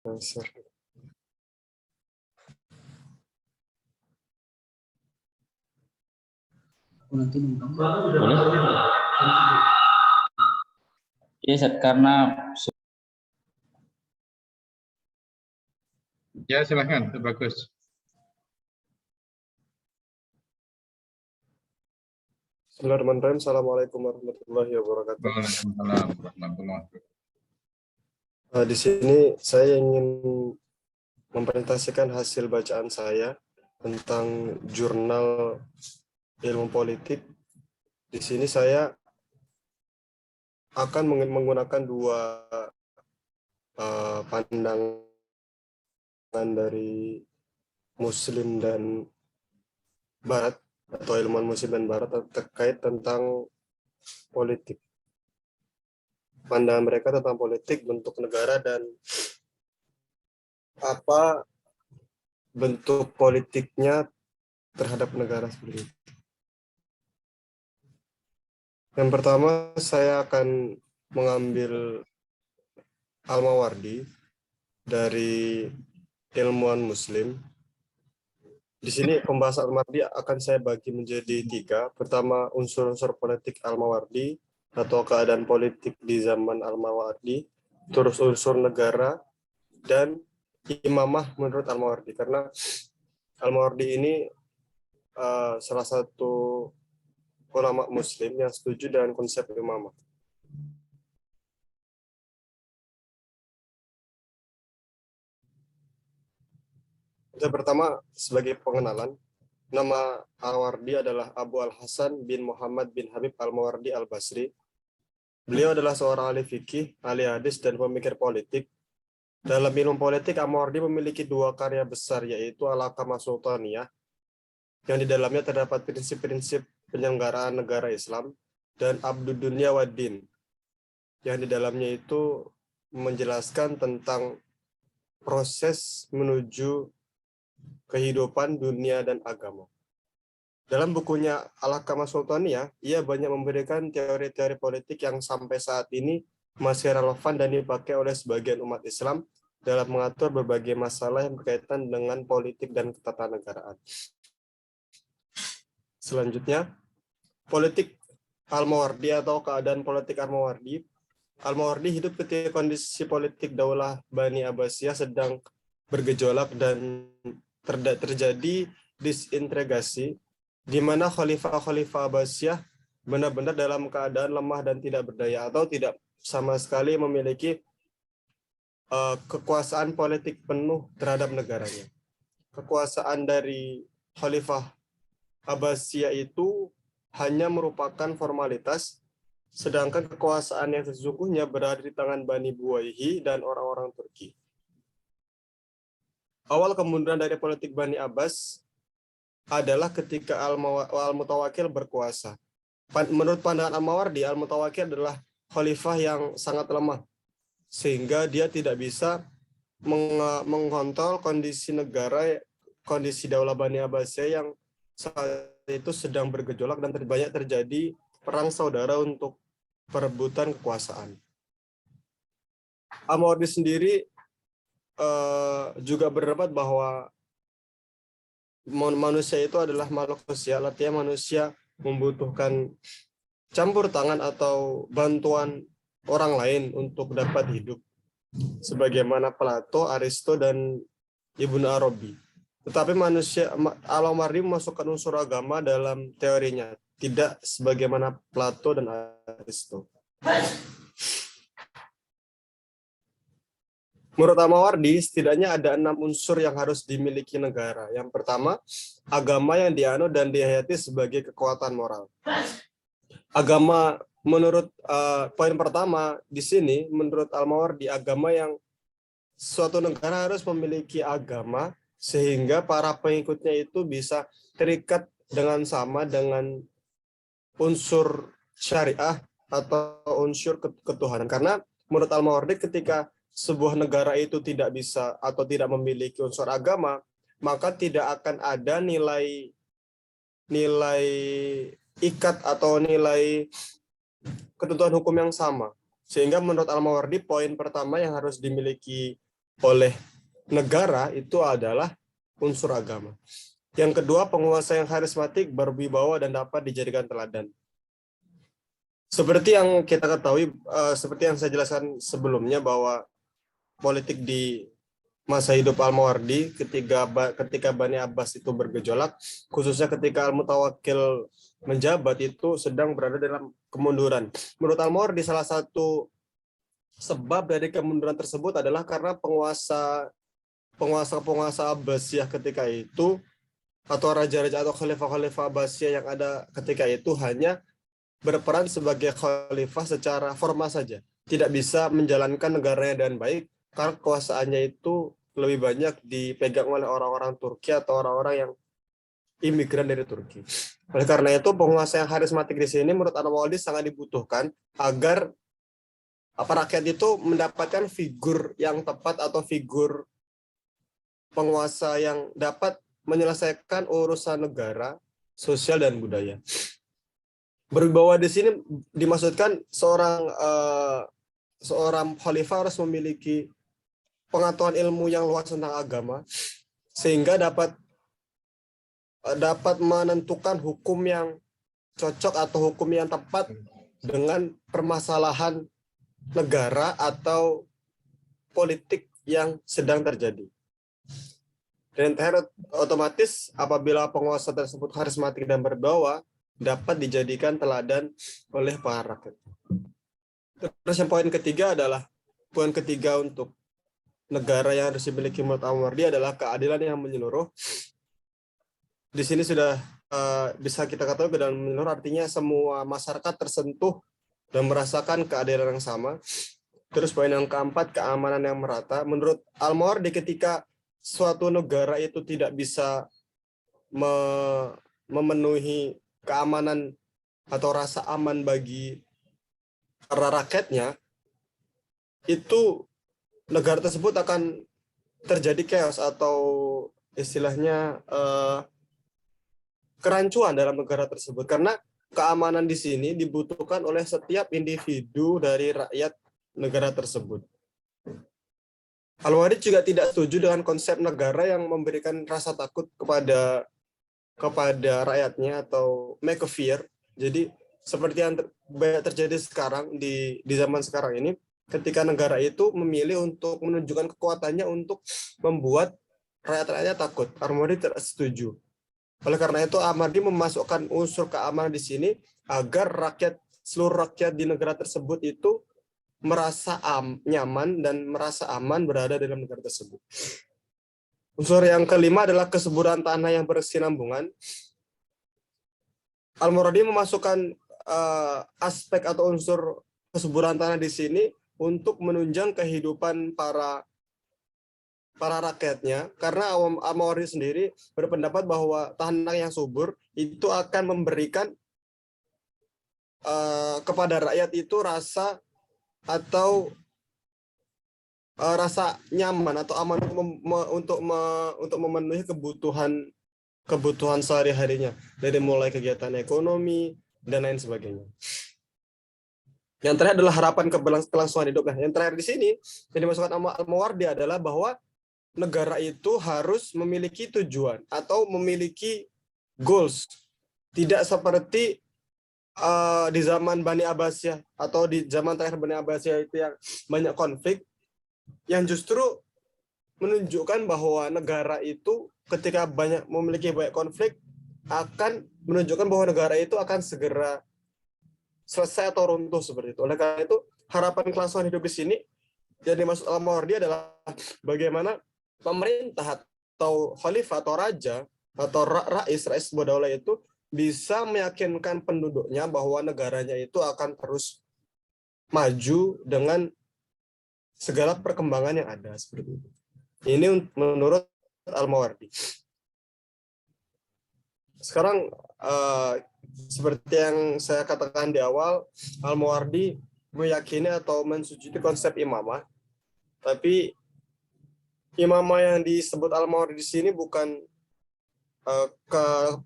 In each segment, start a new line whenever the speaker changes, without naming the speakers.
Boleh? Ya, karena
ya silahkan, bagus.
Bismillahirrahmanirrahim. Assalamualaikum warahmatullahi wabarakatuh.
Waalaikumsalam warahmatullahi wabarakatuh.
Di sini saya ingin mempresentasikan hasil bacaan saya tentang jurnal ilmu politik. Di sini saya akan menggunakan dua pandangan dari Muslim dan Barat atau ilmuwan Muslim dan Barat terkait tentang politik. Pandangan mereka tentang politik, bentuk negara, dan apa bentuk politiknya terhadap negara seperti itu. Yang pertama, saya akan mengambil Al-Mawardi dari ilmuwan Muslim. Di sini pembahasan Al-Mawardi akan saya bagi menjadi tiga. Pertama, unsur-unsur politik Al-Mawardi atau keadaan politik di zaman Al-Mawardi, terus unsur negara, dan imamah menurut Al-Mawardi. Karena Al-Mawardi ini salah satu ulama Muslim yang setuju dengan konsep imamah. Yang pertama, sebagai pengenalan, nama Al-Mawardi adalah Abu Al-Hasan bin Muhammad bin Habib Al-Mawardi Al-Basri. Beliau adalah seorang ahli fikih, ahli hadis, dan pemikir politik. Dalam ilmu politik, Al-Mawardi memiliki dua karya besar, yaitu Al-Hakamah Sultaniyah, yang di dalamnya terdapat prinsip-prinsip penyelenggaraan negara Islam, dan Abdud Dunya Waddin, yang di dalamnya itu menjelaskan tentang proses menuju kehidupan dunia dan agama. Dalam bukunya Al-Hakamah Sultaniyah, ia banyak memberikan teori-teori politik yang sampai saat ini masih relevan dan dipakai oleh sebagian umat Islam dalam mengatur berbagai masalah yang berkaitan dengan politik dan ketatanegaraan. Selanjutnya, politik Al-Mawardi atau keadaan politik Al-Mawardi. Al-Mawardi hidup ketika kondisi politik Daulah Bani Abbasiyah sedang bergejolak dan terjadi disintegrasi, di mana khalifah-khalifah Abbasiyah benar-benar dalam keadaan lemah dan tidak berdaya atau tidak sama sekali memiliki kekuasaan politik penuh terhadap negaranya. Kekuasaan dari khalifah Abbasiyah itu hanya merupakan formalitas, sedangkan kekuasaan yang sesungguhnya berada di tangan Bani Buwayhi dan orang-orang Turki. Awal kemunduran dari politik Bani Abbas adalah ketika Al-Mutawakkil berkuasa. Menurut pandangan Al-Mawardi, Al-Mutawakkil adalah khalifah yang sangat lemah, sehingga dia tidak bisa mengontrol kondisi negara, kondisi Daulah Bani Abbasiyah yang saat itu sedang bergejolak dan banyak terjadi perang saudara untuk perebutan kekuasaan. Al-Mawardi sendiri juga berpendapat bahwa manusia itu adalah makhluk sosial, artinya manusia membutuhkan campur tangan atau bantuan orang lain untuk dapat hidup, sebagaimana Plato, Aristo, dan Ibnu Arabi. Tetapi Al-Mawardi memasukkan unsur agama dalam teorinya, tidak sebagaimana Plato dan Aristo. Menurut Al-Mawardi, setidaknya ada 6 unsur yang harus dimiliki negara. Yang pertama, agama yang dianut dan dihayati sebagai kekuatan moral. Agama, menurut poin pertama di sini, menurut Al-Mawardi, agama yang suatu negara harus memiliki agama sehingga para pengikutnya itu bisa terikat dengan sama dengan unsur syariah atau unsur ketuhanan. Karena menurut Al-Mawardi, ketika sebuah negara itu tidak bisa atau tidak memiliki unsur agama, maka tidak akan ada nilai ikat atau nilai ketentuan hukum yang sama. Sehingga menurut Al-Mawardi, poin pertama yang harus dimiliki oleh negara itu adalah unsur agama. Yang kedua, penguasa yang karismatik, berwibawa, dan dapat dijadikan teladan. Seperti yang kita ketahui, seperti yang saya jelaskan sebelumnya, bahwa politik di masa hidup Al-Mawardi ketika Bani Abbas itu bergejolak, khususnya ketika Al-Mutawakkil menjabat, itu sedang berada dalam kemunduran. Menurut Al-Mawardi, salah satu sebab dari kemunduran tersebut adalah karena penguasa Abbasiyah ketika itu, atau raja-raja atau khalifah-khalifah Abbasiyah yang ada ketika itu hanya berperan sebagai khalifah secara formal saja, tidak bisa menjalankan negaranya dengan baik karena kekuasaannya itu lebih banyak dipegang oleh orang-orang Turki atau orang-orang yang imigran dari Turki. Oleh karena itu, penguasa yang karismatik di sini menurut Al-Mawardi sangat dibutuhkan agar rakyat itu mendapatkan figur yang tepat atau figur penguasa yang dapat menyelesaikan urusan negara, sosial, dan budaya. Berwibawa di sini dimaksudkan seorang khalifah harus memiliki pengetahuan ilmu yang luas tentang agama sehingga dapat menentukan hukum yang cocok atau hukum yang tepat dengan permasalahan negara atau politik yang sedang terjadi. Dan terakhir, otomatis apabila penguasa tersebut karismatik dan berwibawa, dapat dijadikan teladan oleh para rakyat. Terus yang poin ketiga untuk negara yang harus dimiliki menurut Al-Mawardi adalah keadilan yang menyeluruh. Di sini sudah bisa kita katakan keadilan menyeluruh artinya semua masyarakat tersentuh dan merasakan keadilan yang sama. Terus poin yang keempat, keamanan yang merata. Menurut Al-Mawardi, ketika suatu negara itu tidak bisa memenuhi keamanan atau rasa aman bagi para rakyatnya, itu negara tersebut akan terjadi chaos atau istilahnya kerancuan dalam negara tersebut, karena keamanan di sini dibutuhkan oleh setiap individu dari rakyat negara tersebut. Al-Mawardi juga tidak setuju dengan konsep negara yang memberikan rasa takut kepada rakyatnya atau make a fear. Jadi seperti yang terjadi sekarang di zaman sekarang ini, ketika negara itu memilih untuk menunjukkan kekuatannya untuk membuat rakyat-rakyatnya takut. Al-Mawardi tidak setuju. Oleh karena itu, Al-Mawardi memasukkan unsur keamanan di sini agar seluruh rakyat di negara tersebut itu merasa nyaman dan merasa aman berada dalam negara tersebut. Unsur yang kelima adalah kesuburan tanah yang berkesinambungan. Al-Mawardi memasukkan aspek atau unsur kesuburan tanah di sini untuk menunjang kehidupan para rakyatnya, karena Al-Mawardi sendiri berpendapat bahwa tanah yang subur itu akan memberikan kepada rakyat itu rasa nyaman atau aman untuk memenuhi kebutuhan sehari-harinya, dari mulai kegiatan ekonomi dan lain sebagainya. Yang terakhir adalah harapan kelangsungan hidup. Nah, yang terakhir di sini yang dimasukkan Al-Mawardi adalah bahwa negara itu harus memiliki tujuan atau memiliki goals, tidak seperti di zaman Bani Abbasiyah atau di zaman terakhir Bani Abbasiyah itu yang banyak konflik, yang justru menunjukkan bahwa negara itu ketika memiliki banyak konflik akan menunjukkan bahwa negara itu akan segera selesai atau runtuh seperti itu. Oleh karena itu, harapan kelangsungan hidup di sini yang dimaksud Al-Mawardi adalah bagaimana pemerintah atau khalifah atau raja atau rais sebuah daulah itu bisa meyakinkan penduduknya bahwa negaranya itu akan terus maju dengan segala perkembangan yang ada seperti itu. Ini menurut Al-Mawardi. Sekarang seperti yang saya katakan di awal, Al-Mawardi meyakini atau mensujudi konsep imamah. Tapi imamah yang disebut Al-Mawardi di sini bukan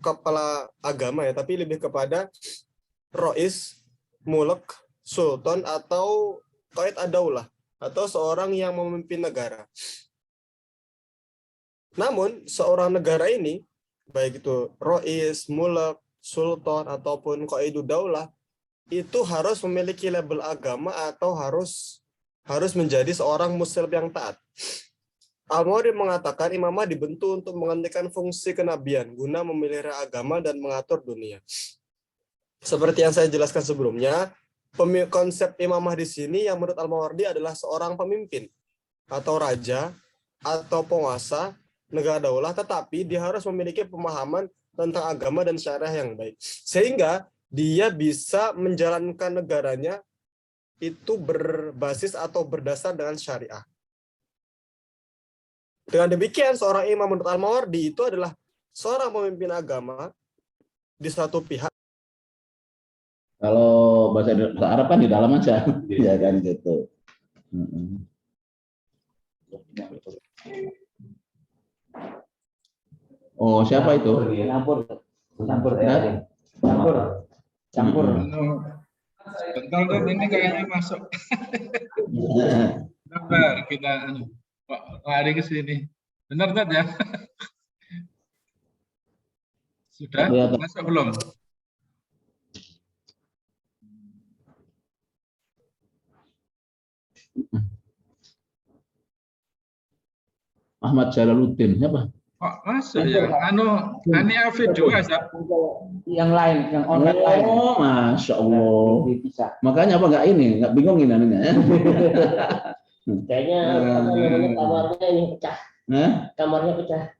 kepala agama ya, tapi lebih kepada rois, mulek, sultan atau qaid ad-daulah atau seorang yang memimpin negara. Namun, seorang negara ini, baik itu Rois, Mulk, Sultan, ataupun Qaidud Daulah, itu harus memiliki label agama atau harus menjadi seorang muslim yang taat. Al-Mawardi mengatakan imamah dibentuk untuk menggantikan fungsi kenabian guna memelihara agama dan mengatur dunia. Seperti yang saya jelaskan sebelumnya, konsep imamah di sini yang menurut Al-Mawardi adalah seorang pemimpin atau raja atau penguasa negara daulah, tetapi dia harus memiliki pemahaman tentang agama dan syariah yang baik. Sehingga dia bisa menjalankan negaranya itu berbasis atau berdasar dengan syariah. Dengan demikian, seorang imam menurut Al-Mawardi itu adalah seorang pemimpin agama di satu pihak.
Kalau bahasa Arab kan di dalam aja, ya kan gitu. Oh, siapa itu?
Campur
Hah?
campur.
Bentar tuh, ini kayaknya masuk. Sabar, kita lari ke sini. Benar Tat ya? Sudah? Masuk belum?
Ahmad Jalaluddin, siapa?
Kok masuk ya? Ani Afid juga, Sab.
Yang lain, yang online lain.
Oh, Masya Allah.
Bisa.
Makanya apa nggak ini? Nggak bingungin anunya ya?
Kayaknya kamarnya ini pecah.
Hah?
Kamarnya pecah.